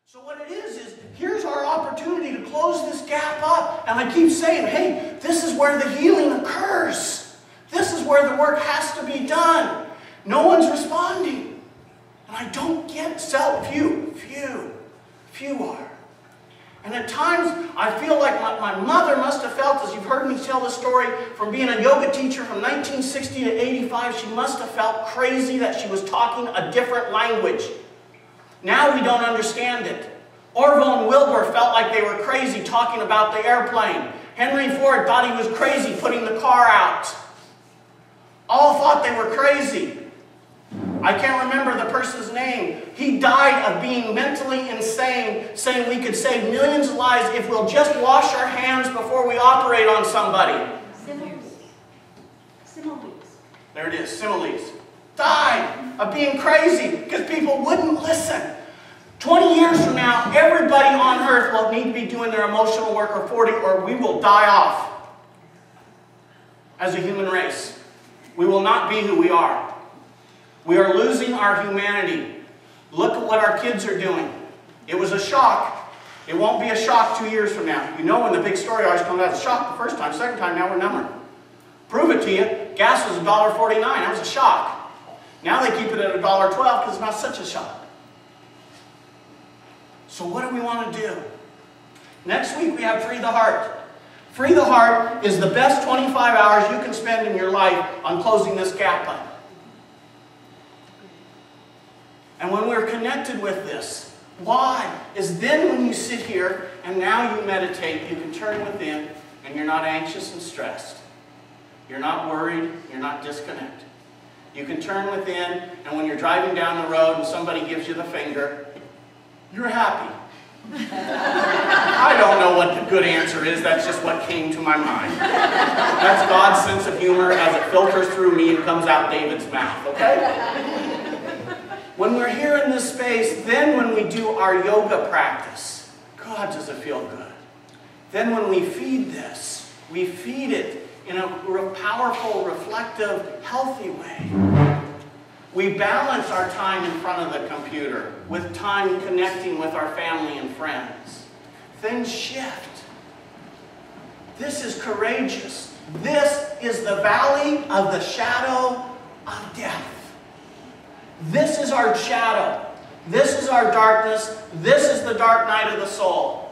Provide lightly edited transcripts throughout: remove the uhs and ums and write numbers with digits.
So what it is here's our opportunity to close this gap up. And I keep saying, hey, this is where the healing occurs. This is where the work has to be done. No one's responding. And I don't get it. Few are. And at times, I feel like my mother must have felt, as you've heard me tell the story, from being a yoga teacher from 1960 to 85, she must have felt crazy that she was talking a different language. Now we don't understand it. Orville and Wilbur felt like they were crazy talking about the airplane. Henry Ford thought he was crazy putting the car out. All thought they were crazy. I can't remember the person's name. He died of being mentally insane, saying we could save millions of lives if we'll just wash our hands before we operate on somebody. Similes. There it is, similes. Died of being crazy because people wouldn't listen. 20 years from now, everybody on earth will need to be doing their emotional work, or 40, or we will die off as a human race. We will not be who we are. We are losing our humanity. Look at what our kids are doing. It was a shock. It won't be a shock 2 years from now. You know when the big story always comes out, it's a shock the first time, second time, now we're number. Prove it to you. Gas was $1.49. That was a shock. Now they keep it at $1.12 because it's not such a shock. So what do we want to do? Next week we have Free the Heart. Free the Heart is the best 25 hours you can spend in your life on closing this gap up. And when we're connected with this, why? Is then when you sit here and now you meditate, you can turn within and you're not anxious and stressed. You're not worried, you're not disconnected. You can turn within, and when you're driving down the road and somebody gives you the finger, you're happy. I don't know what the good answer is, that's just what came to my mind. That's God's sense of humor as it filters through me and comes out David's mouth, okay? When we're here in this space, then when we do our yoga practice, God, does it feel good. Then when we feed this, we feed it in a powerful, reflective, healthy way. We balance our time in front of the computer with time connecting with our family and friends. Things shift. This is courageous. This is the valley of the shadow of death. This is our shadow. This is our darkness. This is the dark night of the soul.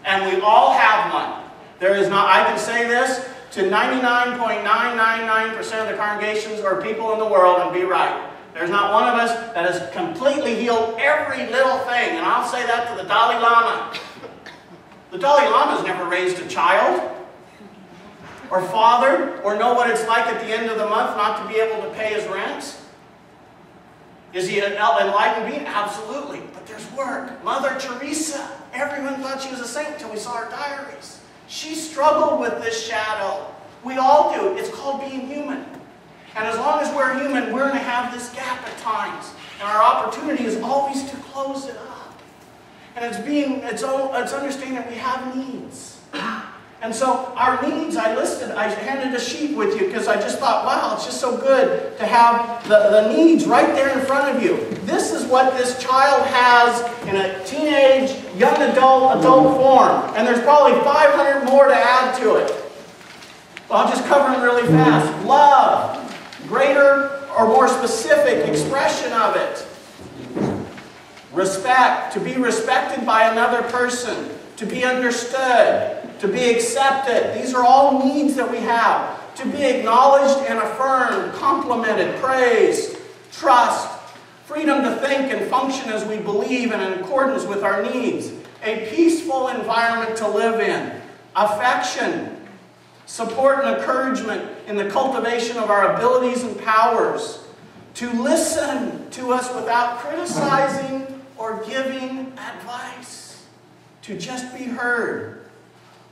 And we all have one. There is not, I can say this to 99.999% of the congregations or people in the world and be right. There's not one of us that has completely healed every little thing. And I'll say that to the Dalai Lama. The Dalai Lama's never raised a child or fathered or know what it's like at the end of the month not to be able to pay his rent. Is he an enlightened being? Absolutely. But there's work. Mother Teresa, everyone thought she was a saint until we saw her diaries. She struggled with this shadow. We all do. It's called being human. And as long as we're human, we're going to have this gap at times. And our opportunity is always to close it up. And it's understanding that we have needs. And so our needs, I handed a sheet with you because I just thought, wow, it's just so good to have the needs right there in front of you. This is what this child has in a teenage, young adult form. And there's probably 500 more to add to it. Well, I'll just cover them really fast. Love. Greater or more specific expression of it. Respect. To be respected by another person. To be understood. To be accepted. These are all needs that we have. To be acknowledged and affirmed, complimented, praised, trust, freedom to think and function as we believe and in accordance with our needs, a peaceful environment to live in, affection, support and encouragement in the cultivation of our abilities and powers, to listen to us without criticizing or giving advice, to just be heard,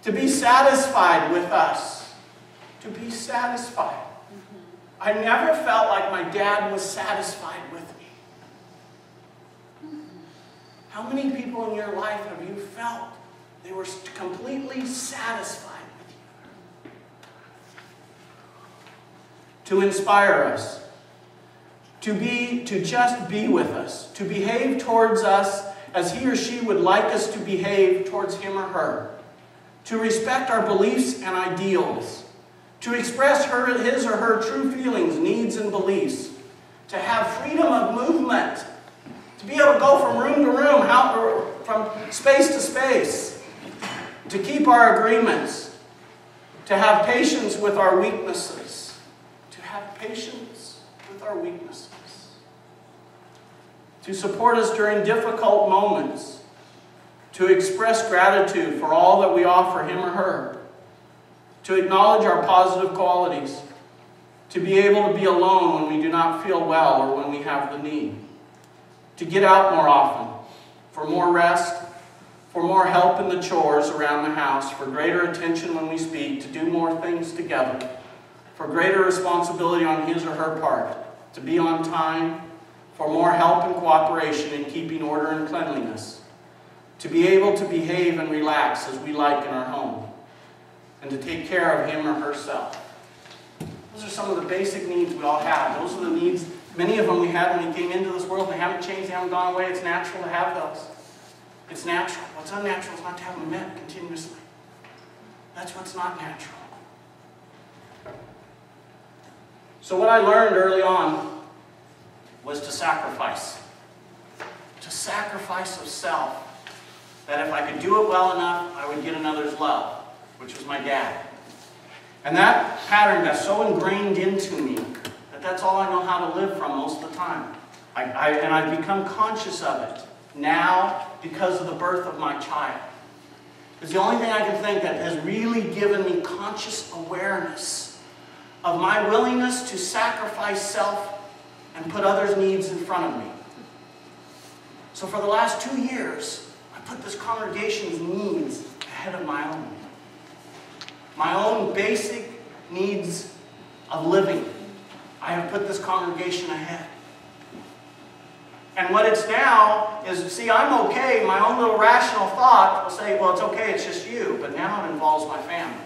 to be satisfied with us, to be satisfied. I never felt like my dad was satisfied with me. How many people in your life have you felt they were completely satisfied with you? To inspire us, to just be with us, to behave towards us as he or she would like us to behave towards him or her, to respect our beliefs and ideals, to express his or her true feelings, needs, and beliefs, to have freedom of movement, to be able to go from room to room, from space to space, to keep our agreements, to have patience with our weaknesses, to have patience with our weaknesses, to support us during difficult moments, to express gratitude for all that we offer him or her, to acknowledge our positive qualities, to be able to be alone when we do not feel well or when we have the need, to get out more often, for more rest, for more help in the chores around the house, for greater attention when we speak, to do more things together, for greater responsibility on his or her part, to be on time, for more help and cooperation in keeping order and cleanliness, to be able to behave and relax as we like in our home, and to take care of him or herself. Those are some of the basic needs we all have. Those are the needs, many of them we had when we came into this world. They haven't changed, they haven't gone away. It's natural to have those. It's natural. What's unnatural is not to have them met continuously. That's what's not natural. So what I learned early on was to sacrifice. To sacrifice of self. That if I could do it well enough, I would get another's love, which was my dad. And that pattern got so ingrained into me that that's all I know how to live from most of the time. And I've become conscious of it now because of the birth of my child. It's the only thing I can think that has really given me conscious awareness of my willingness to sacrifice self and put others' needs in front of me. So for the last 2 years, I put this congregation's needs ahead of my own. My own basic needs of living. I have put this congregation ahead. And what it's now is, see, I'm okay. My own little rational thought will say, well, it's okay, it's just you. But now it involves my family.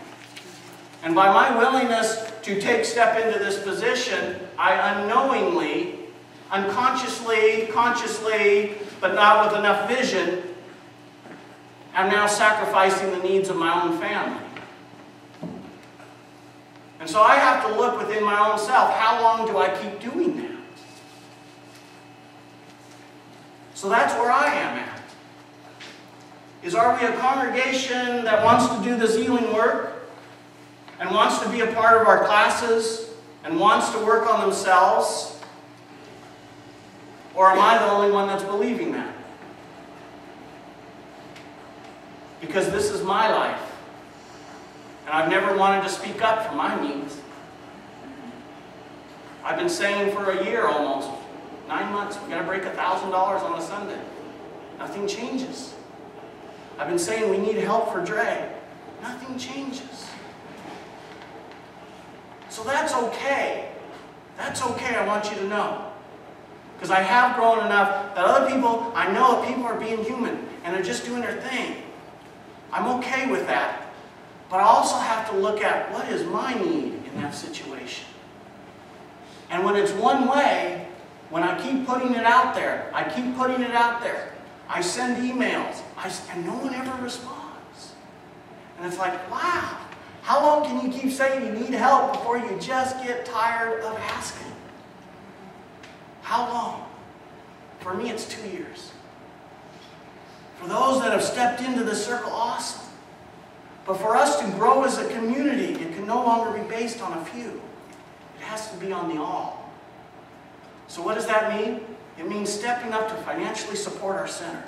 And by my willingness to step into this position, I unknowingly, unconsciously, consciously, but not with enough vision, I'm now sacrificing the needs of my own family. And so I have to look within my own self, how long do I keep doing that? So that's where I am at. Are we a congregation that wants to do this healing work and wants to be a part of our classes and wants to work on themselves? Or am I the only one that's believing that? Because this is my life. And I've never wanted to speak up for my needs. I've been saying for a year almost, 9 months, we've got to break $1,000 on a Sunday. Nothing changes. I've been saying we need help for Dre. Nothing changes. So that's okay. That's okay, I want you to know. Because I have grown enough that other people, I know that people are being human and they're just doing their thing. I'm okay with that. But I also have to look at what is my need in that situation. And when it's one way, when I keep putting it out there, I send emails, and no one ever responds. And it's like, wow, how long can you keep saying you need help before you just get tired of asking? How long? For me, it's 2 years. For those that have stepped into this circle, awesome. But for us to grow as a community, it can no longer be based on a few. It has to be on the all. So what does that mean? It means stepping up to financially support our center.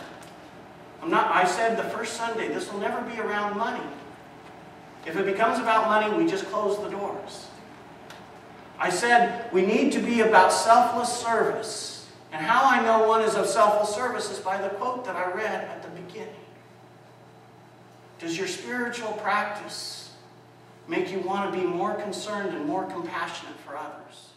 I said the first Sunday, this will never be around money. If it becomes about money, we just close the doors. I said we need to be about selfless service. And how I know one is of selfless service is by the quote that I read at the beginning. Does your spiritual practice make you want to be more concerned and more compassionate for others?